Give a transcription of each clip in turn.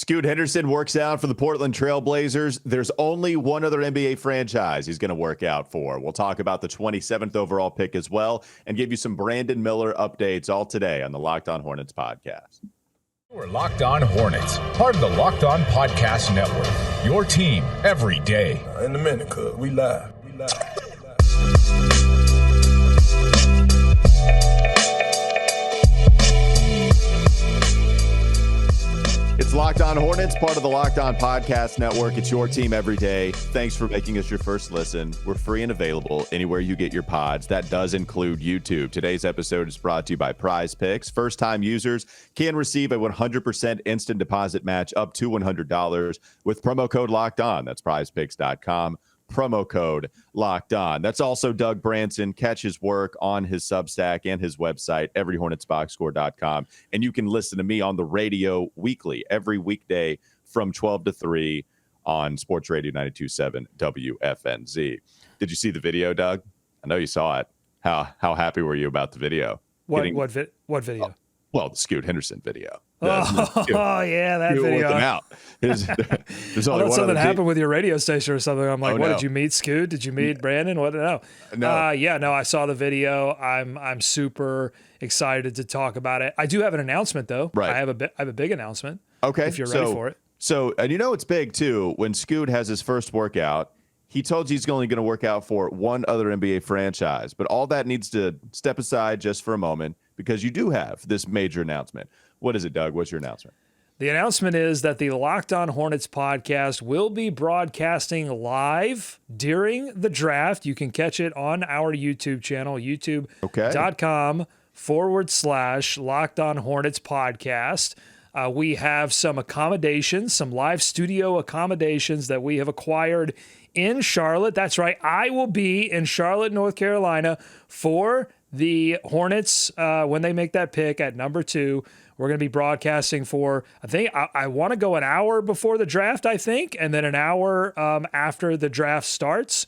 Scoot Henderson works out for the Portland Trailblazers. There's only one other NBA franchise he's going to work out for. We'll talk about the 27th overall pick as well and give you some Brandon Miller updates all today on the Locked On Hornets podcast. We're Locked On Hornets, part of the Locked On Podcast Network. Your team every day. In a minute, cuz we live. It's Locked On Hornets, part of the Locked On Podcast Network. It's your team every day. Thanks for making us your first listen. We're free and available anywhere you get your pods. That does include YouTube. Today's episode is brought to you by PrizePicks. First-time users can receive a 100% instant deposit match up to $100 with promo code Locked On. That's PrizePicks.com. Promo code Locked On. That's also Doug Branson. Catch his work on his Substack and his website, everyhornetsboxscore.com. And you can listen to me on the radio weekly, every weekday from 12 to 3 on Sports Radio 92.7 WFNZ. Did you see the video, Doug? I know you saw it. How happy were you about the video? What video? Well, the Scoot Henderson video. Yeah, that video. Out. There's only one something happened with your radio station or something. I'm like, did you meet Scoot? Did you meet Brandon? What? No. I saw the video. I'm super excited to talk about it. I do have an announcement though. Right. I have a big announcement. Okay. If you're ready for it. So, and you know it's big too. When Scoot has his first workout, he told you he's only going to work out for one other NBA franchise. But all that needs to step aside just for a moment because you do have this major announcement. What is it, Doug? What's your announcement? The announcement is that the Locked On Hornets podcast will be broadcasting live during the draft. You can catch it on our YouTube channel, youtube.com/Locked On Hornets podcast. We have some accommodations, some live studio accommodations that we have acquired in Charlotte. That's right. I will be in Charlotte, North Carolina for the Hornets when they make that pick at number 2. We're going to be broadcasting for, I think, I want to go an hour before the draft, I think, and then an hour after the draft starts.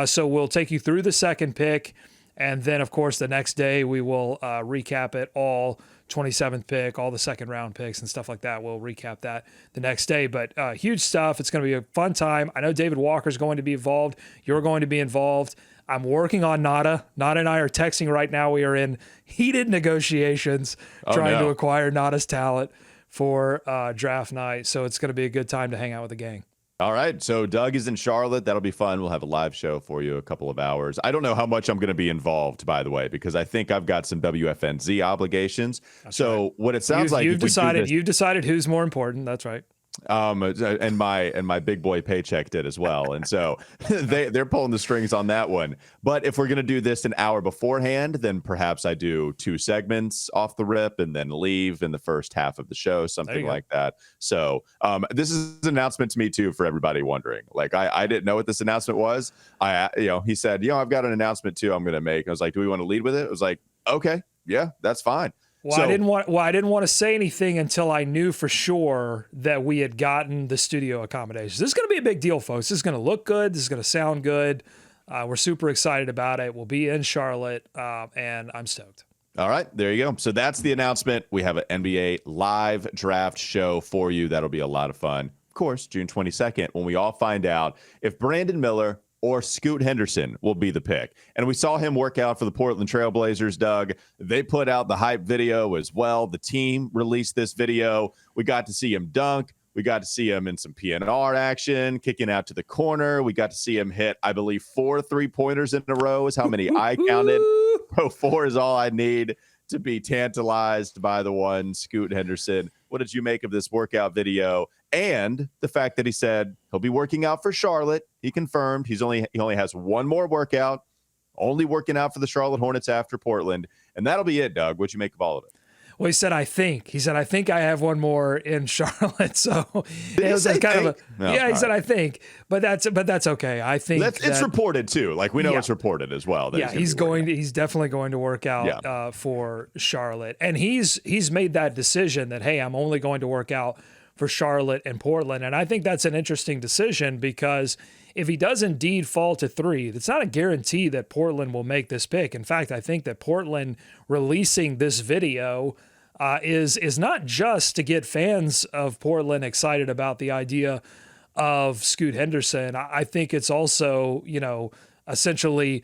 So we'll take you through the second pick. And then, of course, the next day we will recap it all, 27th pick, all the second round picks and stuff like that. We'll recap that the next day. But huge stuff. It's going to be a fun time. I know David Walker's going to be involved. You're going to be involved. I'm working on Nada. Nada and I are texting right now. We are in heated negotiations trying to acquire Nada's talent for draft night. So it's going to be a good time to hang out with the gang. All right. So Doug is in Charlotte. That'll be fun. We'll have a live show for you a couple of hours. I don't know how much I'm going to be involved, by the way, because I think I've got some WFNZ obligations. That's right. What it sounds like you've decided who's more important. That's right. And my big boy paycheck did as well. And so they're pulling the strings on that one. But if we're going to do this an hour beforehand, then perhaps I do 2 segments off the rip and then leave in the first half of the show, something like that. So this is an announcement to me too, for everybody wondering. Like I didn't know what this announcement was. He said, I've got an announcement too I'm going to make. I was like, do we want to lead with it? I was like, okay, yeah, that's fine. I didn't want to say anything until I knew for sure that we had gotten the studio accommodations. This is going to be a big deal, folks. This is going to look good. This is going to sound good. We're super excited about it. We'll be in Charlotte, and I'm stoked. All right, there you go. So that's the announcement. We have an NBA live draft show for you. That'll be a lot of fun. Of course, June 22nd, when we all find out if Brandon Miller or Scoot Henderson will be the pick. And we saw him work out for the Portland Trailblazers, Doug. They put out the hype video as well. The team released this video. We got to see him dunk. We got to see him in some PNR action, kicking out to the corner. We got to see him hit, I believe, 4 3-pointers in a row is how many I counted. 4 is all I need to be tantalized by the one, Scoot Henderson. What did you make of this workout video? And the fact that he said he'll be working out for Charlotte. He confirmed he only has one more workout, only working out for the Charlotte Hornets after Portland. And that'll be it, Doug. What'd you make of all of it? Well, he said, I think I have one more in Charlotte. So it was kind of he said, I think, but that's okay. I think it's reported too. Like we know it's reported as well. He's definitely going to work out for Charlotte. And he's made that decision that, hey, I'm only going to work out for Charlotte and Portland. And I think that's an interesting decision because if he does indeed fall to 3, it's not a guarantee that Portland will make this pick. In fact, I think that Portland releasing this video is not just to get fans of Portland excited about the idea of Scoot Henderson. I think it's also, essentially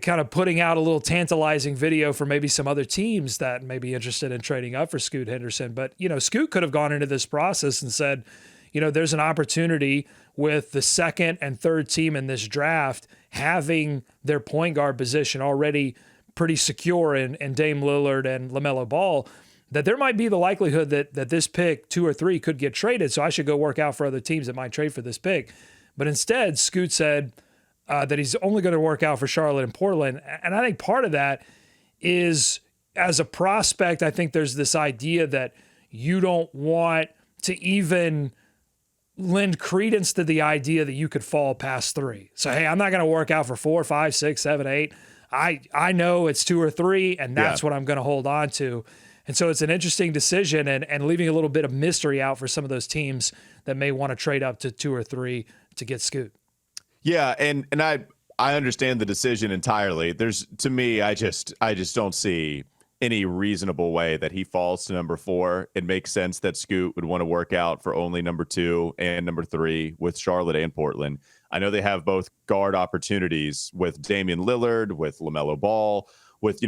kind of putting out a little tantalizing video for maybe some other teams that may be interested in trading up for Scoot Henderson. But, Scoot could have gone into this process and said, there's an opportunity with the second and third team in this draft having their point guard position already pretty secure in Dame Lillard and LaMelo Ball, that there might be the likelihood that this pick 2 or 3 could get traded. So I should go work out for other teams that might trade for this pick. But instead, Scoot said that he's only going to work out for Charlotte and Portland. And I think part of that is, as a prospect, I think there's this idea that you don't want to even lend credence to the idea that you could fall past 3. So, hey, I'm not going to work out for 4, 5, 6, 7, 8. I know it's 2 or 3, and that's what I'm going to hold on to. And so it's an interesting decision and leaving a little bit of mystery out for some of those teams that may want to trade up to 2 or 3 to get Scoot. Yeah, and I understand the decision entirely. To me, I just don't see any reasonable way that he falls to number 4. It makes sense that Scoot would want to work out for only number 2 and number 3 with Charlotte and Portland. I know they have both guard opportunities with Damian Lillard, with LaMelo Ball, with,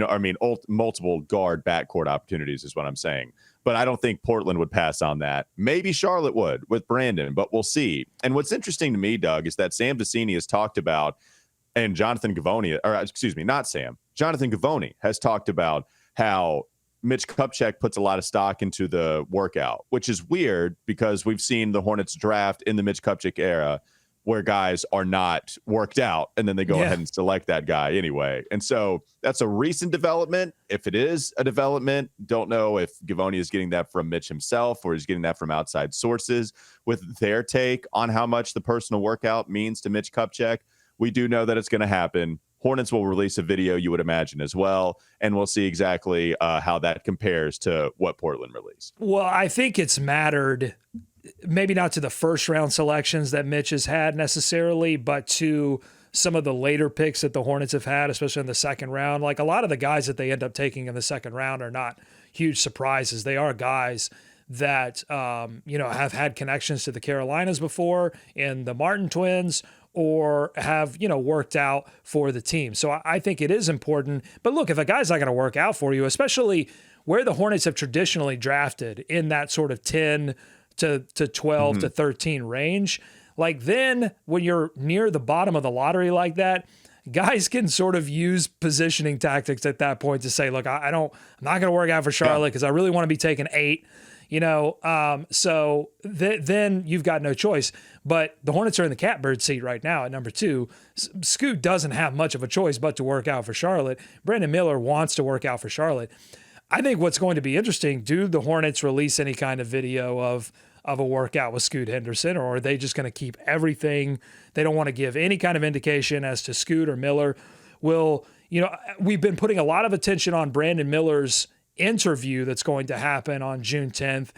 multiple guard backcourt opportunities is what I'm saying. But I don't think Portland would pass on that. Maybe Charlotte would with Brandon, but we'll see. And what's interesting to me, Doug, is that Sam Vecini has talked about, and Jonathan Givony has talked about how Mitch Kupchak puts a lot of stock into the workout, which is weird because we've seen the Hornets draft in the Mitch Kupchak era where guys are not worked out and then they go ahead and select that guy anyway. And so that's a recent development. If it is a development, don't know if Givony is getting that from Mitch himself or he's getting that from outside sources with their take on how much the personal workout means to Mitch Kupchak. We do know that it's going to happen. Hornets will release a video, you would imagine, as well, and we'll see exactly how that compares to what Portland released. Well, I think it's mattered, maybe not to the first round selections that Mitch has had necessarily, but to some of the later picks that the Hornets have had, especially in the second round. Like a lot of the guys that they end up taking in the second round are not huge surprises. They are guys that, have had connections to the Carolinas before in the Martin twins, or have, worked out for the team. So I think it is important. But look, if a guy's not going to work out for you, especially where the Hornets have traditionally drafted in that sort of 10 to 12 to 13 range, like then when you're near the bottom of the lottery like that, guys can sort of use positioning tactics at that point to say, look, I'm not going to work out for Charlotte because I really want to be taking 8. So then you've got no choice. But the Hornets are in the catbird seat right now at number 2. Scoot doesn't have much of a choice but to work out for Charlotte. Brandon Miller wants to work out for Charlotte. I think what's going to be interesting, do the Hornets release any kind of video of a workout with Scoot Henderson, or are they just going to keep everything? They don't want to give any kind of indication as to Scoot or Miller. We've been putting a lot of attention on Brandon Miller's interview that's going to happen on June 10th,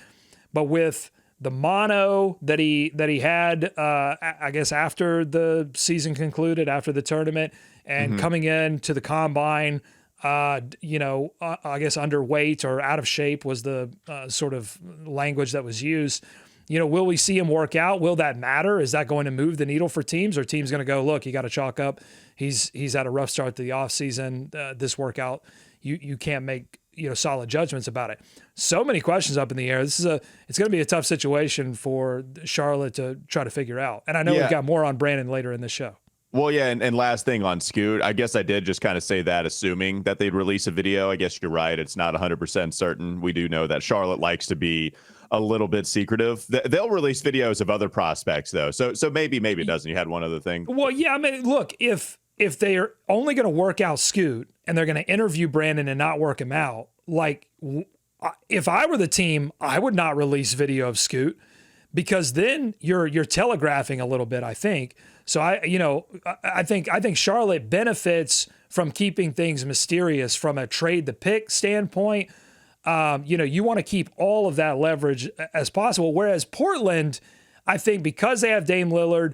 but with the mono that he had, I guess after the season concluded, after the tournament, and coming in to the combine, I guess underweight or out of shape was the sort of language that was used. Will we see him work out? Will that matter? Is that going to move the needle for teams? Or teams going to go, look, you got to chalk up. He's had a rough start to the offseason. This workout, you can't make solid judgments about it. So many questions up in the air. It's going to be a tough situation for Charlotte to try to figure out. And I know we've got more on Brandon later in the show. Well, yeah, and last thing on Scoot, I guess I did just kind of say that assuming that they'd release a video. I guess you're right. It's not 100% certain. We do know that Charlotte likes to be a little bit secretive. They'll release videos of other prospects, though. So maybe it doesn't. You had one other thing. Well, yeah, I mean, look, if they're only going to work out Scoot and they're going to interview Brandon and not work him out, like if I were the team, I would not release video of Scoot, because then you're telegraphing a little bit, I think. So I think Charlotte benefits from keeping things mysterious from a trade the pick standpoint. You want to keep all of that leverage as possible. Whereas Portland, I think because they have Dame Lillard,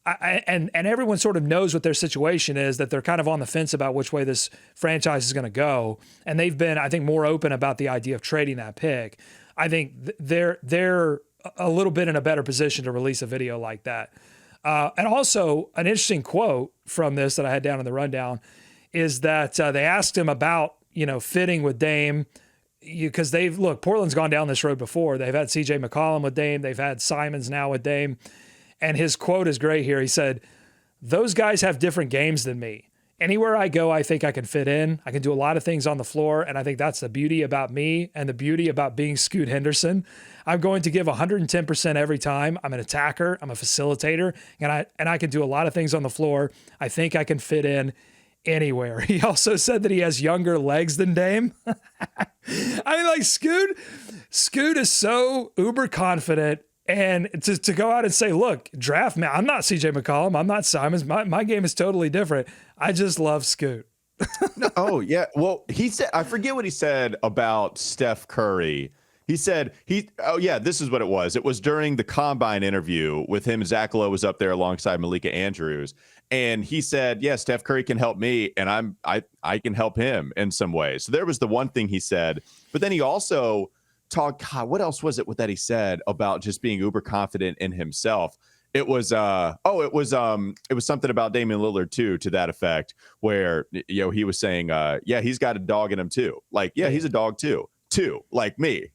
and everyone sort of knows what their situation is, that they're kind of on the fence about which way this franchise is going to go. And they've been, I think, more open about the idea of trading that pick. I think they're a little bit in a better position to release a video like that. And also an interesting quote from this that I had down in the rundown is that they asked him about, fitting with Dame, because Portland's gone down this road before. They've had CJ McCollum with Dame. They've had Simons now with Dame. And his quote is great here. He said, "Those guys have different games than me. Anywhere I go, I think I can fit in. I can do a lot of things on the floor, and I think that's the beauty about me and the beauty about being Scoot Henderson. I'm going to give 110% every time. I'm an attacker. I'm a facilitator, and I can do a lot of things on the floor. I think I can fit in anywhere." He also said that he has younger legs than Dame. I mean, like Scoot is so uber confident. And to go out and say, look, draft me. I'm not CJ McCollum. I'm not Simons. My game is totally different. I just love Scoot. Oh, yeah. Well, he said, I forget what he said about Steph Curry. He said, this is what it was. It was during the Combine interview with him. Zach Lowe was up there alongside Malika Andrews. And he said, yeah, Steph Curry can help me, and I can help him in some ways. So there was the one thing he said. But then he also what else was it that he said about just being uber confident in himself? It was something about Damian Lillard too, to that effect, where he was saying he's got a dog in him too. Like, yeah, he's a dog too, like me.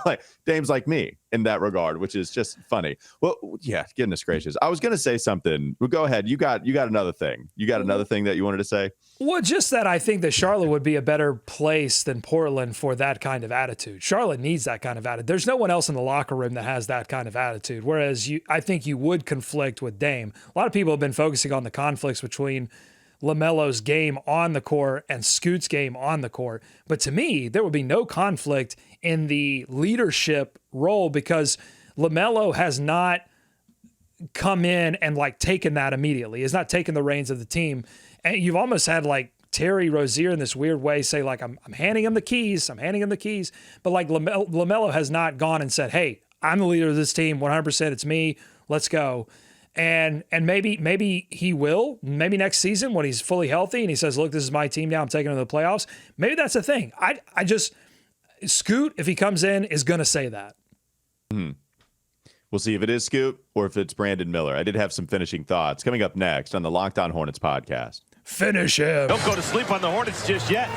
Like Dame's like me in that regard, which is just funny. Well, yeah, goodness gracious. I was gonna say something. Well, go ahead. You got another thing. You got another thing that you wanted to say? Well, just that I think that Charlotte would be a better place than Portland for that kind of attitude. Charlotte needs that kind of attitude. There's no one else in the locker room that has that kind of attitude. Whereas I think you would conflict with Dame. A lot of people have been focusing on the conflicts between LaMelo's game on the court and Scoot's game on the court. But to me, there would be no conflict in the leadership role, because LaMelo has not come in and taken that immediately. He's not taken the reins of the team. And you've almost had Terry Rozier in this weird way say I'm handing him the keys. I'm handing him the keys. But LaMelo has not gone and said, hey, I'm the leader of this team. 100%. It's me. Let's go. And maybe he will. Maybe next season when he's fully healthy and he says, look, this is my team now. I'm taking them to the playoffs. Maybe that's the thing. I just Scoot, if he comes in, is going to say that. We'll see if it is Scoot or if it's Brandon Miller. I did have some finishing thoughts coming up next on the Locked On Hornets podcast. Finish him. Don't go to sleep on the Hornets just yet.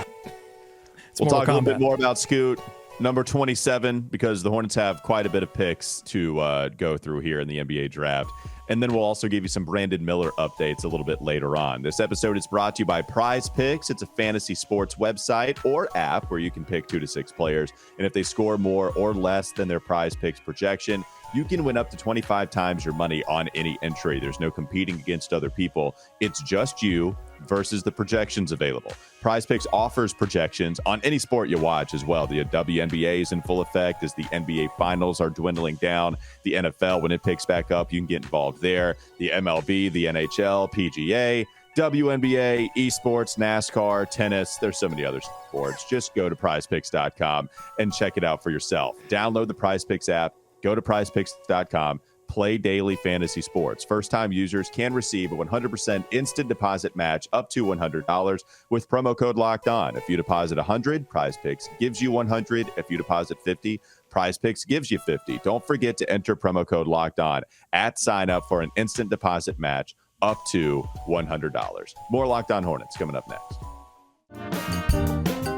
We'll talk a little bit more about Scoot, number 27, because the Hornets have quite a bit of picks to go through here in the NBA draft. And then we'll also give you some Brandon Miller updates a little bit later on. This episode is brought to you by PrizePicks. It's a fantasy sports website or app where you can pick 2 to 6 players. And if they score more or less than their PrizePicks projection, you can win up to 25 times your money on any entry. There's no competing against other people. It's just you versus the projections available. PrizePicks offers projections on any sport you watch as well. The WNBA is in full effect as the NBA finals are dwindling down. The NFL, when it picks back up, you can get involved there. The MLB, the NHL, PGA, WNBA, esports, NASCAR, tennis. There's so many other sports. Just go to prizepicks.com and check it out for yourself. Download the PrizePicks app. Go to prizepicks.com, play daily fantasy sports. First-time users can receive a 100% instant deposit match up to $100 with promo code Locked On. If you deposit $100, PrizePicks gives you $100. If you deposit $50, PrizePicks gives you $50. Don't forget to enter promo code Locked On at sign up for an instant deposit match up to $100. More Locked On Hornets coming up next.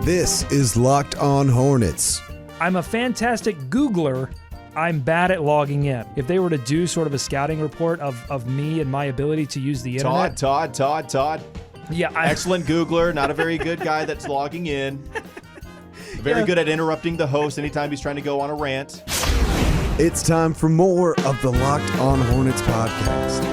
This is Locked On Hornets. I'm a fantastic Googler. I'm bad at logging in. If they were to do sort of a scouting report of me and my ability to use the internet. Todd. Yeah. Excellent Googler, not a very good guy that's logging in. Very good at interrupting the host anytime he's trying to go on a rant. It's time for more of the Locked On Hornets podcast.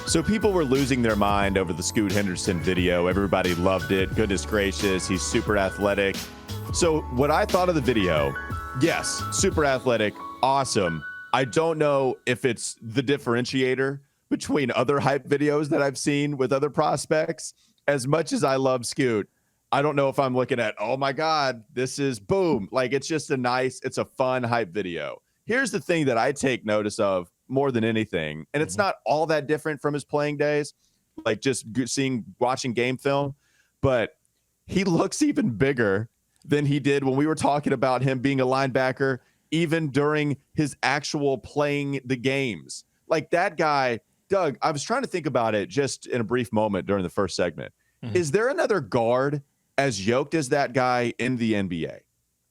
So people were losing their mind over the Scoot Henderson video. Everybody loved it. Goodness gracious, he's super athletic. So what I thought of the video, yes, super athletic, awesome. I don't know if it's the differentiator between other hype videos that I've seen with other prospects. As much as I love Scoot, I don't know if I'm looking at, oh my God, this is boom. Like, it's just it's a fun hype video. Here's the thing that I take notice of more than anything, and it's not all that different from his playing days, like just watching game film, but he looks even bigger than he did when we were talking about him being a linebacker, even during his actual playing the games. Like that guy, Doug, I was trying to think about it just in a brief moment during the first segment. Is there another guard as yoked as that guy in the NBA?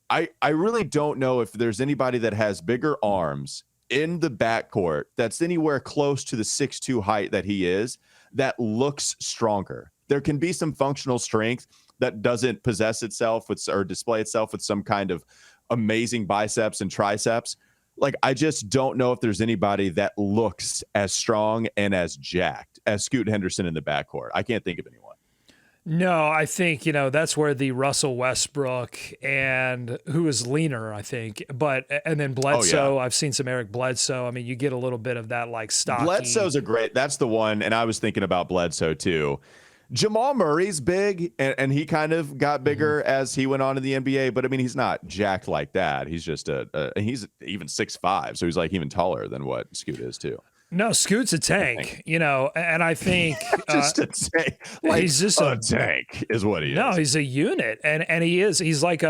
I really don't know if there's anybody that has bigger arms in the backcourt that's anywhere close to the 6'2" height that he is, that looks stronger. There can be some functional strength that doesn't possess itself with or display itself with some kind of amazing biceps and triceps. Like, I just don't know if there's anybody that looks as strong and as jacked as Scoot Henderson in the backcourt. I can't think of anyone. No, I think, that's where the Russell Westbrook and who is leaner, I think, and then Bledsoe. Oh, yeah. I've seen some Eric Bledsoe. I mean, you get a little bit of that like stocky. Bledsoe's that's the one. And I was thinking about Bledsoe too. Jamal Murray's big, and he kind of got bigger as he went on in the NBA, but I mean, he's not jacked like that. He's just he's even 6'5", so he's like even taller than what Scoot is too. No, Scoot's a tank, and I think just a tank. Like, he's just a tank is what he is. No, he's a unit, and he is. He's like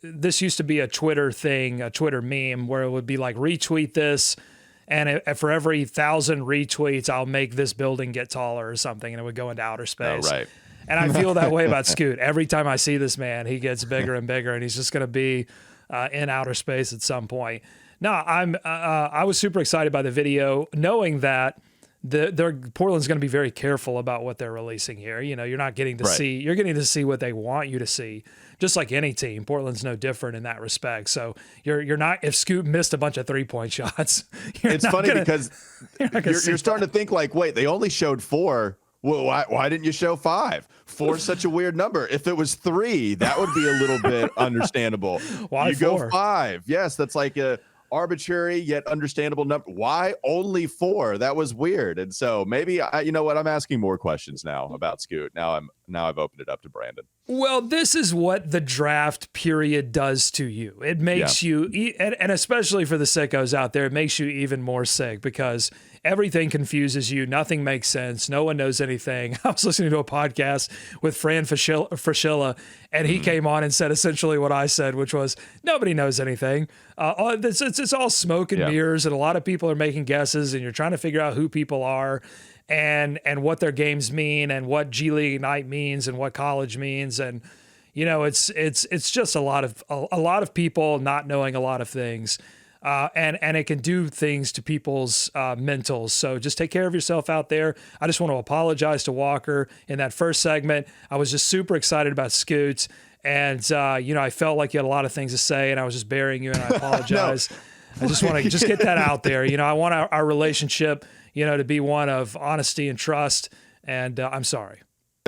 this used to be a Twitter thing, a Twitter meme where it would be like retweet this, and for every 1,000 retweets, I'll make this building get taller or something, and it would go into outer space. Oh, right. And I feel that way about Scoot. Every time I see this man, he gets bigger and bigger, and he's just going to be in outer space at some point. No, I was super excited by the video, knowing that Portland's going to be very careful about what they're releasing here. You're not getting to see, you're getting to see what they want you to see, just like any team. Portland's no different in that respect. So you're not, if Scoot missed a bunch of 3-point shots, it's funny because you're starting to think like, wait, they only showed 4. Well, why didn't you show 5? 4 is such a weird number. If it was 3, that would be a little bit understandable. Why you 4? Go 5? Yes, that's like a arbitrary yet understandable number. Why only 4? That was weird. And so maybe you know what? I'm asking more questions now about Scoot. Now I've opened it up to Brandon. Well, this is what the draft period does to you. It makes you, and especially for the sickos out there, it makes you even more sick because everything confuses you. Nothing makes sense. No one knows anything. I was listening to a podcast with Fran Fraschilla, and he came on and said essentially what I said, which was nobody knows anything. It's all smoke and mirrors, and a lot of people are making guesses, and you're trying to figure out who people are and what their games mean and what G League Ignite means and what college means. And, it's just a lot of people not knowing a lot of things. And it can do things to people's mentals. So just take care of yourself out there. I just want to apologize to Walker in that first segment. I was just super excited about Scoots. And, I felt like you had a lot of things to say, and I was just burying you, and I apologize. No. I just want to just get that out there. I want our relationship, to be one of honesty and trust. And I'm sorry.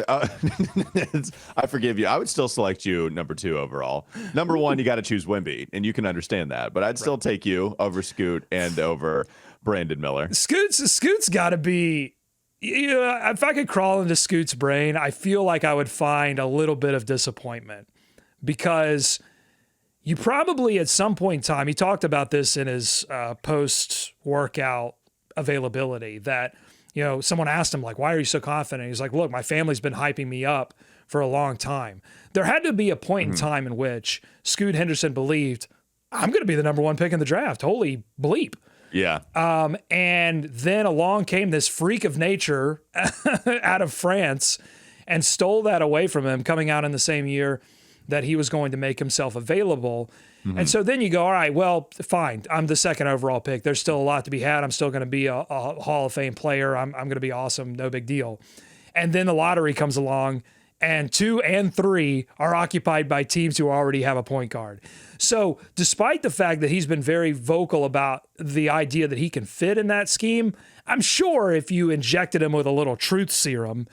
I forgive you. I would still select you number 2 overall. Number 1, you got to choose Wemby, and you can understand that. But I'd still take you over Scoot and over Brandon Miller. Scoot's got to be. If I could crawl into Scoot's brain, I feel like I would find a little bit of disappointment because you probably at some point in time, he talked about this in his post-workout availability that, someone asked him, like, why are you so confident? He's like, look, my family's been hyping me up for a long time. There had to be a point in time in which Scoot Henderson believed, I'm going to be the number 1 pick in the draft. Holy bleep. Yeah. And then along came this freak of nature out of France and stole that away from him, coming out in the same year that he was going to make himself available. And so then you go, all right, well, fine. I'm the 2nd overall pick. There's still a lot to be had. I'm still going to be a Hall of Fame player. I'm going to be awesome. No big deal. And then the lottery comes along, and 2 and 3 are occupied by teams who already have a point guard. So despite the fact that he's been very vocal about the idea that he can fit in that scheme, I'm sure if you injected him with a little truth serum,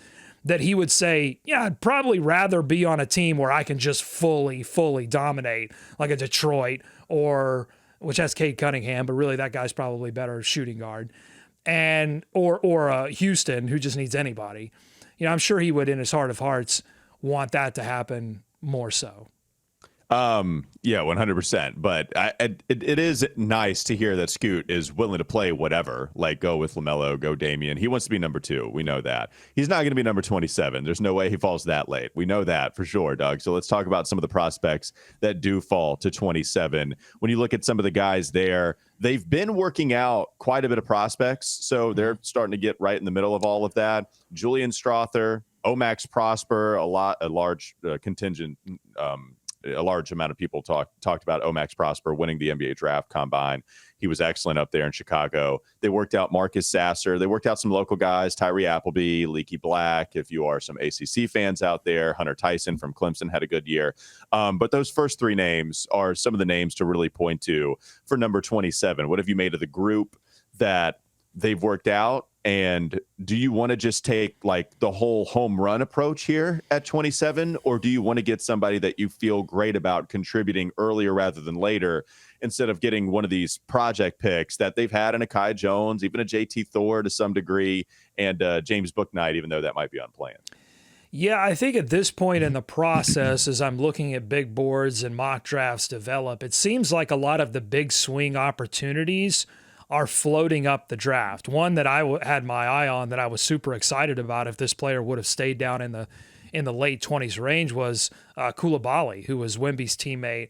that he would say, yeah, I'd probably rather be on a team where I can just fully dominate, like a Detroit which has Cade Cunningham, but really that guy's probably better shooting guard, or a Houston who just needs anybody. I'm sure he would, in his heart of hearts, want that to happen more so. Yeah, 100%. But it is nice to hear that Scoot is willing to play whatever, like go with LaMelo, go Damian. He wants to be number 2. We know that. He's not going to be number 27. There's no way he falls that late. We know that for sure, Doug. So let's talk about some of the prospects that do fall to 27. When you look at some of the guys there, they've been working out quite a bit of prospects. So they're starting to get right in the middle of all of that. Julian Strother, Omax Prosper, a large contingent, a large amount of people talked about Omax Prosper winning the NBA draft combine. He was excellent up there in Chicago. They worked out Marcus Sasser. They worked out some local guys, Tyree Appleby, Leaky Black. If you are some ACC fans out there, Hunter Tyson from Clemson had a good year. But those first 3 names are some of the names to really point to for number 27. What have you made of the group that they've worked out? And do you want to just take like the whole home run approach here at 27, or do you want to get somebody that you feel great about contributing earlier rather than later, instead of getting one of these project picks that they've had in a Kai Jones, even a JT Thor to some degree, and James Bouknight, even though that might be unplanned? Yeah, I think at this point in the process, as I'm looking at big boards and mock drafts develop, it seems like a lot of the big swing opportunities are floating up the draft. One that I had my eye on that I was super excited about if this player would have stayed down in the late 20s range was Koulibaly, who was Wemby's teammate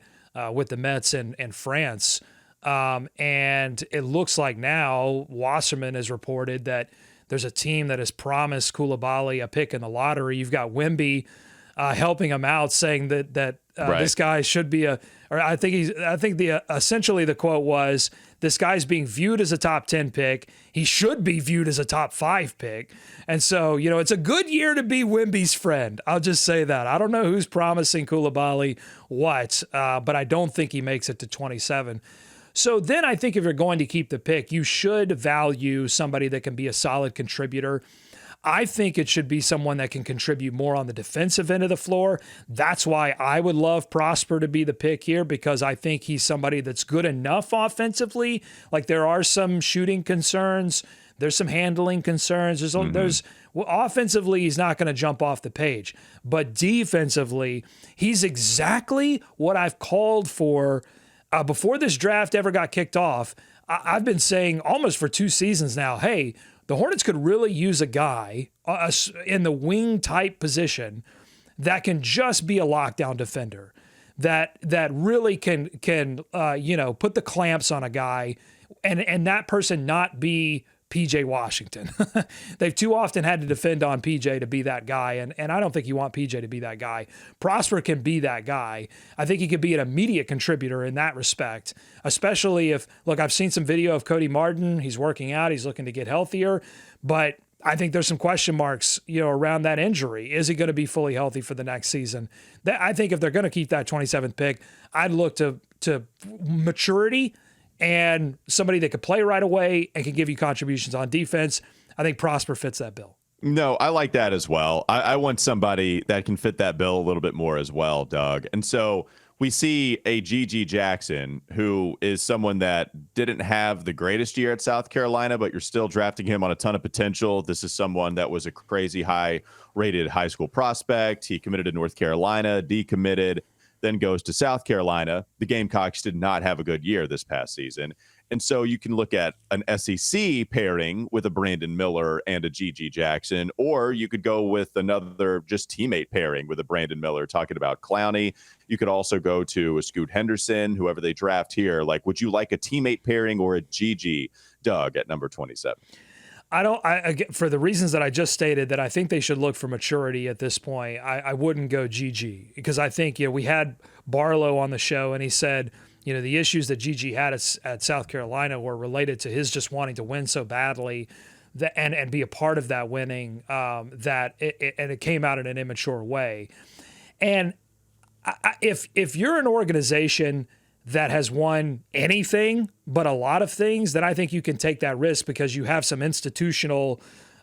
with the Mets in France. And it looks like now Wasserman has reported that there's a team that has promised Koulibaly a pick in the lottery. You've got Wemby helping him out, saying that Right. This guy should be essentially the quote was, this guy's being viewed as a top 10 pick. He should be viewed as a top 5 pick. And so, it's a good year to be Wemby's friend. I'll just say that. I don't know who's promising Koulibaly what, but I don't think he makes it to 27. So then I think if you're going to keep the pick, you should value somebody that can be a solid contributor. I think it should be someone that can contribute more on the defensive end of the floor. That's why I would love Prosper to be the pick here, because I think he's somebody that's good enough offensively. Like, there are some shooting concerns. There's some handling concerns. Offensively, he's not going to jump off the page. But defensively, he's exactly what I've called for before this draft ever got kicked off. I've been saying almost for 2 seasons now, hey, the Hornets could really use a guy in the wing type position that can just be a lockdown defender, that really can put the clamps on a guy, and that person not be PJ Washington. They've too often had to defend on PJ to be that guy, and I don't think you want PJ to be that guy. Prosper can be that guy. I think he could be an immediate contributor in that respect, especially if, look, I've seen some video of Cody Martin. He's working out. He's looking to get healthier, but I think there's some question marks, around that injury. Is he going to be fully healthy for the next season? I think if they're going to keep that 27th pick, I'd look to maturity and somebody that could play right away and can give you contributions on defense. I think Prosper fits that bill. No, I like that as well. I want somebody that can fit that bill a little bit more as well, Doug. And so we see a G.G. Jackson, who is someone that didn't have the greatest year at South Carolina, but you're still drafting him on a ton of potential. This is someone that was a crazy high-rated high school prospect. He committed to North Carolina, decommitted, then goes to South Carolina. The Gamecocks did not have a good year this past season. And so you can look at an SEC pairing with a Brandon Miller and a G.G. Jackson, or you could go with another just teammate pairing with a Brandon Miller, talking about Clowney. You could also go to a Scoot Henderson, whoever they draft here. Like, would you like a teammate pairing or a G.G., Doug, at number 27? For the reasons that I just stated, that I think they should look for maturity at this point, I wouldn't go GG, because I think, we had Barlow on the show and he said, the issues that GG had at South Carolina were related to his just wanting to win so badly and be a part of that winning, that it came out in an immature way. And if you're an organization that has won anything but a lot of things, then I think you can take that risk, because you have some institutional,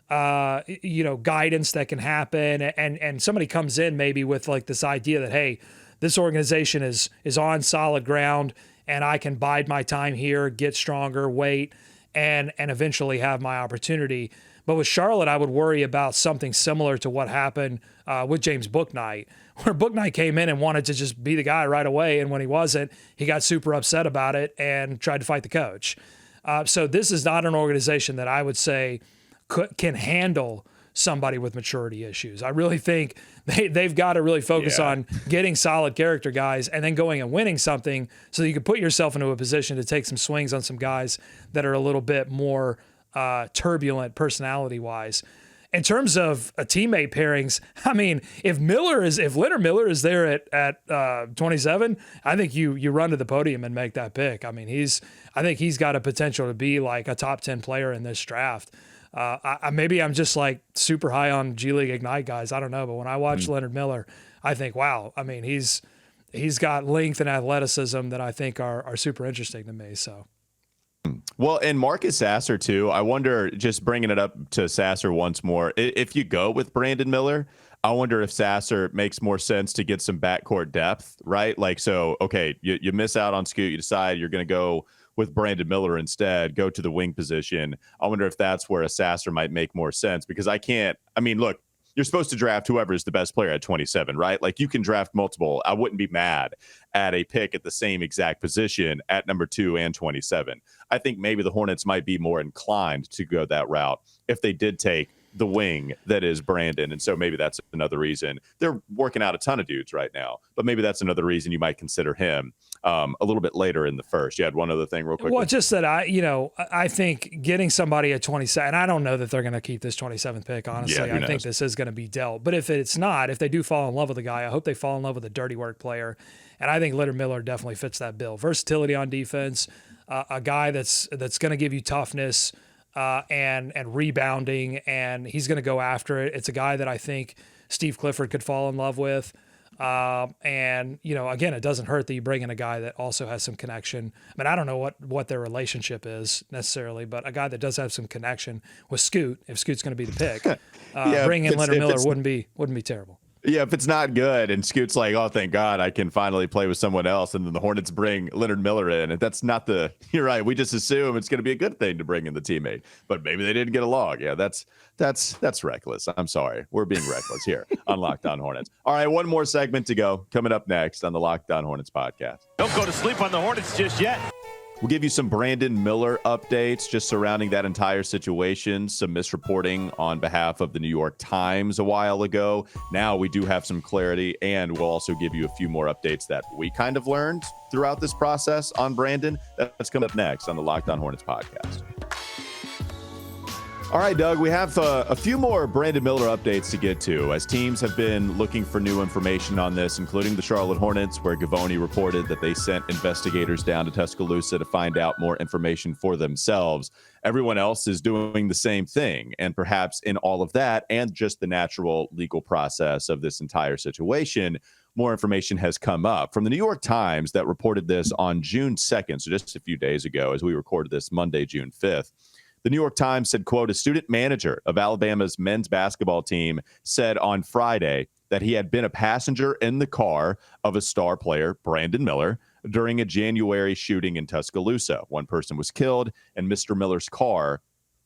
guidance that can happen. And somebody comes in maybe with like this idea that, hey, this organization is on solid ground and I can bide my time here, get stronger, wait. and eventually have my opportunity. But with Charlotte, I would worry about something similar to what happened with James Bouknight, where Bouknight came in and wanted to just be the guy right away, and when he wasn't, he got super upset about it and tried to fight the coach. So this is not an organization that I would say can handle somebody with maturity issues. I really think they've got to really focus on getting solid character guys and then going and winning something so that you can put yourself into a position to take some swings on some guys that are a little bit more turbulent personality-wise. In terms of teammate pairings, I mean, if Leonard Miller is there at 27, I think you run to the podium and make that pick. I mean, I think he's got a potential to be like a top 10 player in this draft. Maybe I'm just like super high on G League Ignite guys. I don't know, but when I watch Leonard Miller, I think, wow. I mean, he's got length and athleticism that I think are super interesting to me. So. Well, and Marcus Sasser, too. I wonder, just bringing it up to Sasser once more, if you go with Brandon Miller, I wonder if Sasser makes more sense to get some backcourt depth, right? Like, so, okay, you miss out on Scoot. You decide you're going to go with Brandon Miller instead, go to the wing position. I wonder if that's where a Sasser might make more sense, because look, you're supposed to draft whoever is the best player at 27, right? Like, you can draft multiple. I wouldn't be mad at a pick at the same exact position at number 2 and 27. I think maybe the Hornets might be more inclined to go that route if they did take the wing that is Brandon. And so maybe that's another reason. They're working out a ton of dudes right now, but maybe that's another reason you might consider him a little bit later in the first. You had one other thing real quick. Well, just that I think getting somebody at 27, and I don't know that they're going to keep this 27th pick, honestly. I think this is going to be dealt. But if it's not, if they do fall in love with a guy, I hope they fall in love with a dirty work player. And I think Leonard Miller definitely fits that bill. Versatility on defense, a guy that's going to give you toughness, and rebounding, and he's going to go after it. It's a guy that I think Steve Clifford could fall in love with. And, again, it doesn't hurt that you bring in a guy that also has some connection. I mean, I don't know what their relationship is necessarily, but a guy that does have some connection with Scoot, if Scoot's going to be the pick, bringing in Leonard Miller wouldn't be terrible. Yeah, if it's not good and Scoot's like, oh, thank God I can finally play with someone else, and then the Hornets bring Leonard Miller in, and that's not you're right. We just assume it's going to be a good thing to bring in the teammate, but maybe they didn't get along. Yeah, that's reckless. I'm sorry. We're being reckless here on Locked On Hornets. All right, one more segment to go. Coming up next on the Locked On Hornets podcast. Don't go to sleep on the Hornets just yet. We'll give you some Brandon Miller updates just surrounding that entire situation, some misreporting on behalf of the New York Times a while ago. Now we do have some clarity, and we'll also give you a few more updates that we kind of learned throughout this process on Brandon. That's coming up next on the Locked On Hornets podcast. All right, Doug, we have a few more Brandon Miller updates to get to, as teams have been looking for new information on this, including the Charlotte Hornets, where Gavoni reported that they sent investigators down to Tuscaloosa to find out more information for themselves. Everyone else is doing the same thing, and perhaps in all of that and just the natural legal process of this entire situation, more information has come up. From the New York Times that reported this on June 2nd, so just a few days ago, as we recorded this Monday, June 5th, the New York Times said, quote, a student manager of Alabama's men's basketball team said on Friday that he had been a passenger in the car of a star player, Brandon Miller, during a January shooting in Tuscaloosa. One person was killed, and Mr. Miller's car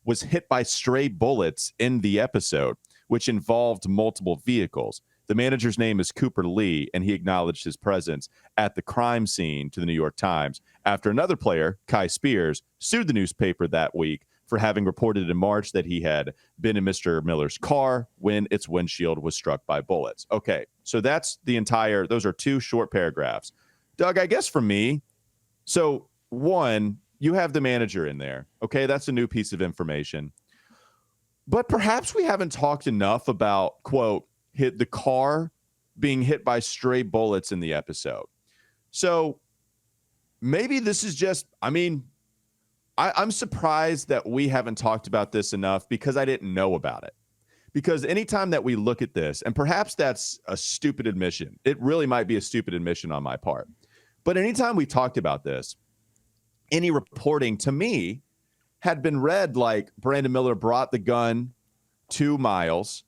was hit by stray bullets in the episode, which involved multiple vehicles. The manager's name is Cooper Lee, and he acknowledged his presence at the crime scene to the New York Times after another player, Kai Spears, sued the newspaper that week for having reported in March that he had been in Mr. Miller's car when its windshield was struck by bullets. Okay, so those are two short paragraphs. Doug, I guess for me, so one, you have the manager in there. Okay, that's a new piece of information. But perhaps we haven't talked enough about, quote, hit the car being hit by stray bullets in the episode. So maybe this is just, I'm surprised that we haven't talked about this enough because I didn't know about it. Because anytime that we look at this, and perhaps that's a stupid admission, it really might be a stupid admission on my part. But anytime we talked about this, any reporting to me had been read like Brandon Miller brought the gun 2 miles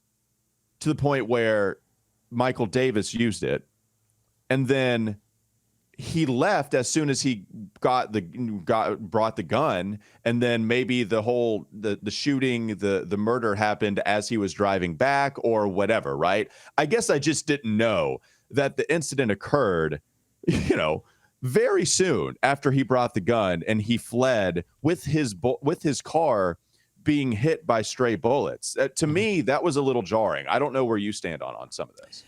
to the point where Michael Davis used it. And then he left as soon as he brought the gun, and then maybe the shooting, the murder happened as he was driving back or whatever, right? I guess I just didn't know that the incident occurred, very soon after he brought the gun, and he fled with his car being hit by stray bullets. To me, that was a little jarring. I don't know where you stand on some of this.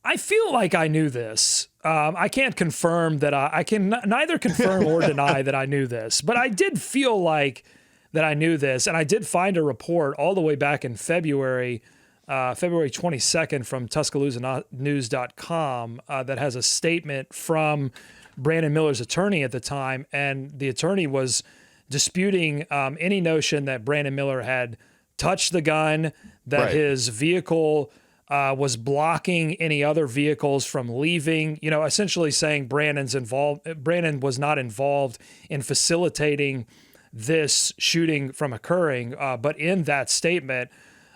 I feel like I knew this. I can't confirm that I can neither confirm or deny that I knew this, but I did feel like that I knew this. And I did find a report all the way back in February 22nd from TuscaloosaNews.com that has a statement from Brandon Miller's attorney at the time. And the attorney was disputing any notion that Brandon Miller had touched the gun, that his vehicle was blocking any other vehicles from leaving, essentially saying Brandon was not involved in facilitating this shooting from occurring. But in that statement,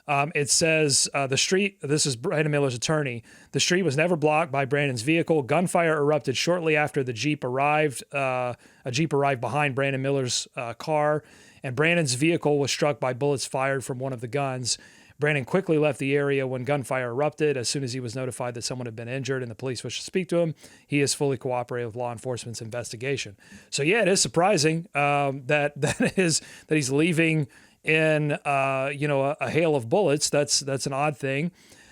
it says this is Brandon Miller's attorney, the street was never blocked by Brandon's vehicle. Gunfire erupted shortly after the Jeep arrived. A Jeep arrived behind Brandon Miller's car, and Brandon's vehicle was struck by bullets fired from one of the guns. Brandon quickly left the area when gunfire erupted. As soon as he was notified that someone had been injured and the police wished to speak to him, he has fully cooperated with law enforcement's investigation. So yeah, it is surprising that he's leaving in a hail of bullets. That's an odd thing.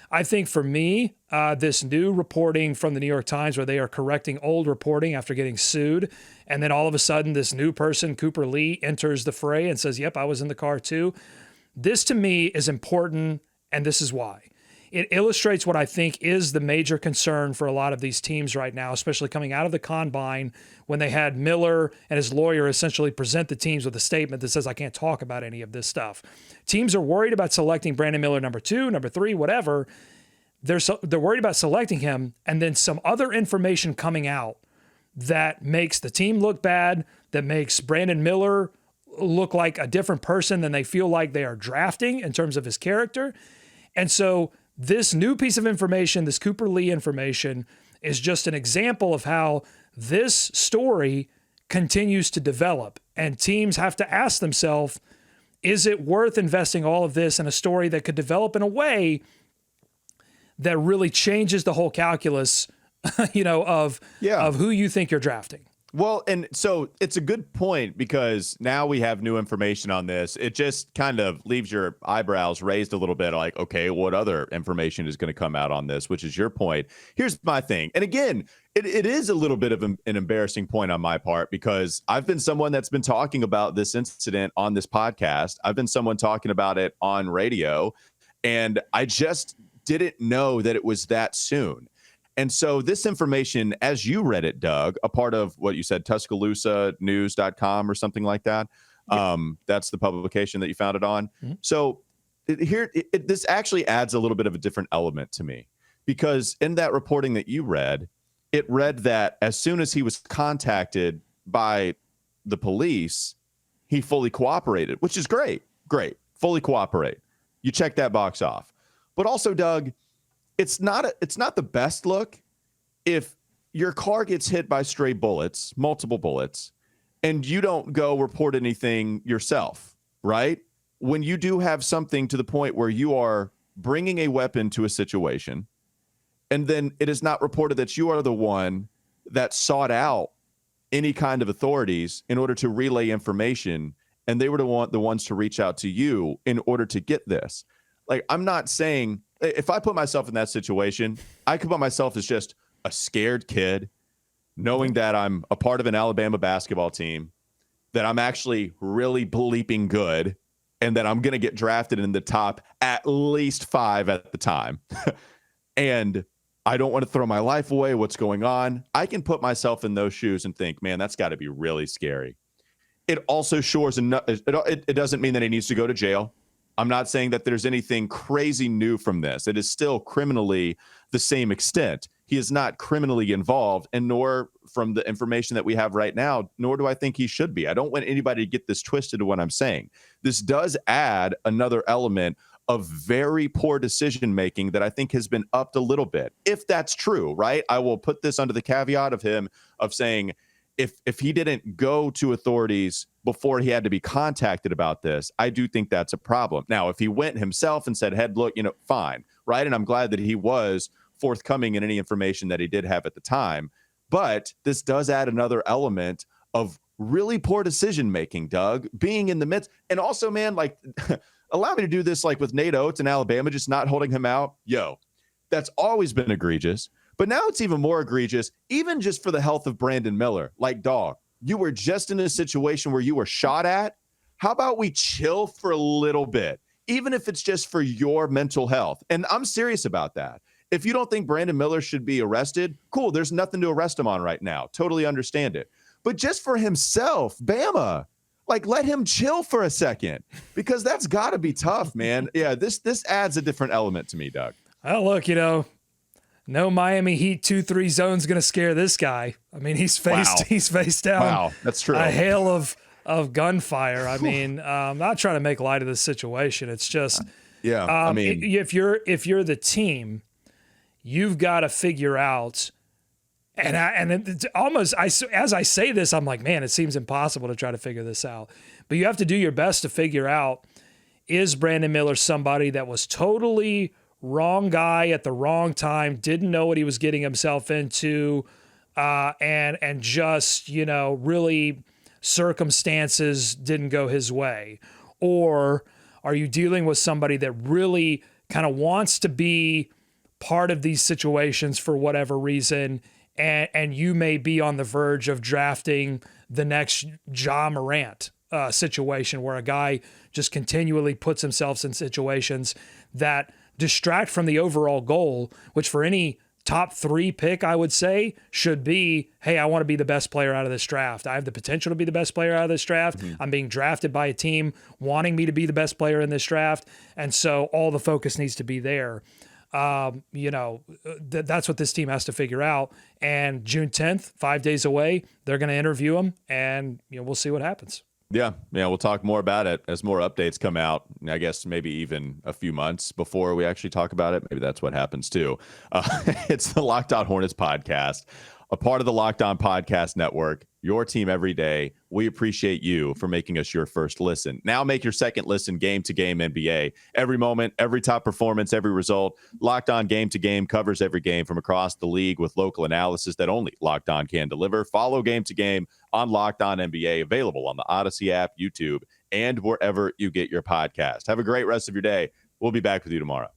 I think for me, this new reporting from the New York Times, where they are correcting old reporting after getting sued, and then all of a sudden this new person, Cooper Lee, enters the fray and says, "Yep, I was in the car too." This to me is important, and this is why. It illustrates what I think is the major concern for a lot of these teams right now, especially coming out of the combine when they had Miller and his lawyer essentially present the teams with a statement that says, "I can't talk about any of this stuff." Teams are worried about selecting Brandon Miller number 2, number 3, whatever. They're worried about selecting him, and then some other information coming out that makes the team look bad, that makes Brandon Miller look like a different person than they feel like they are drafting in terms of his character. And so this new piece of information, this Cooper Lee information, is just an example of how this story continues to develop. And teams have to ask themselves, is it worth investing all of this in a story that could develop in a way that really changes the whole calculus, of who you think you're drafting? Well, and so it's a good point, because now we have new information on this. It just kind of leaves your eyebrows raised a little bit, like, okay, what other information is going to come out on this, which is your point. Here's my thing. And again, it is a little bit of an embarrassing point on my part, because I've been someone that's been talking about this incident on this podcast. I've been someone talking about it on radio, and I just didn't know that it was that soon. And so this information, as you read it, Doug, a part of what you said, TuscaloosaNews.com or something like that. That's the publication that you found it on. Mm-hmm. So this actually adds a little bit of a different element to me, because in that reporting that you read, it read that as soon as he was contacted by the police, he fully cooperated, which is great. Fully cooperate. You check that box off. But also, Doug, it's not the best look if your car gets hit by stray bullets, multiple bullets, and you don't go report anything yourself, right? When you do have something to the point where you are bringing a weapon to a situation, and then it is not reported that you are the one that sought out any kind of authorities in order to relay information, and they were the ones to reach out to you in order to get this. Like, I'm not saying, if I put myself in that situation, I could put myself as just a scared kid, knowing that I'm a part of an Alabama basketball team, that I'm actually really bleeping good, and that I'm going to get drafted in the top at least 5 at the time. And I don't want to throw my life away. What's going on? I can put myself in those shoes and think, man, that's got to be really scary. It also it doesn't mean that he needs to go to jail. I'm not saying that there's anything crazy new from this. It is still criminally the same extent. He is not criminally involved, and nor, from the information that we have right now, nor do I think he should be. I don't want anybody to get this twisted to what I'm saying. This does add another element of very poor decision making that I think has been upped a little bit. If that's true, right? I will put this under the caveat of him of saying if he didn't go to authorities before he had to be contacted about this, I do think that's a problem. Now, if he went himself and said, "Hey, look, fine," right? And I'm glad that he was forthcoming in any information that he did have at the time. But this does add another element of really poor decision making, Doug, being in the midst. And also, man, like, allow me to do this like with Nate Oates in Alabama, just not holding him out. That's always been egregious. But now it's even more egregious, even just for the health of Brandon Miller. Like, dog, you were just in a situation where you were shot at. How about we chill for a little bit, even if it's just for your mental health? And I'm serious about that. If you don't think Brandon Miller should be arrested, cool, there's nothing to arrest him on right now. Totally understand it. But just for himself, Bama, like, let him chill for a second, because that's got to be tough, man. Yeah, this adds a different element to me, Doug. Oh, look, no Miami Heat 2-3 zone's going to scare this guy. I mean, he's faced down Wow, that's true. a hail of gunfire. I mean, I'm not trying to make light of this situation. It's just, I mean, if you're the team, you've got to figure out. And it's almost, as I say this, I'm like, man, it seems impossible to try to figure this out. But you have to do your best to figure out, is Brandon Miller somebody that was totally wrong guy at the wrong time, didn't know what he was getting himself into, and just, really circumstances didn't go his way? Or are you dealing with somebody that really kind of wants to be part of these situations for whatever reason, and you may be on the verge of drafting the next Ja Morant situation, where a guy just continually puts himself in situations that distract from the overall goal, which for any top 3 pick, I would say, should be, hey, I want to be the best player out of this draft. I have the potential to be the best player out of this draft. Mm-hmm. I'm being drafted by a team wanting me to be the best player in this draft. And so all the focus needs to be there. That's what this team has to figure out. And June 10th, 5 days away, they're going to interview him, and we'll see what happens. Yeah, we'll talk more about it as more updates come out. I guess maybe even a few months before we actually talk about it. Maybe that's what happens too. It's the Locked On Hornets podcast, a part of the Locked On Podcast Network, your team every day. We appreciate you for making us your first listen. Now make your second listen game to game NBA. Every moment, every top performance, every result. Locked On Game to Game covers every game from across the league with local analysis that only Locked On can deliver. Follow Game to Game on Locked On NBA, available on the Odyssey app, YouTube, and wherever you get your podcast. Have a great rest of your day. We'll be back with you tomorrow.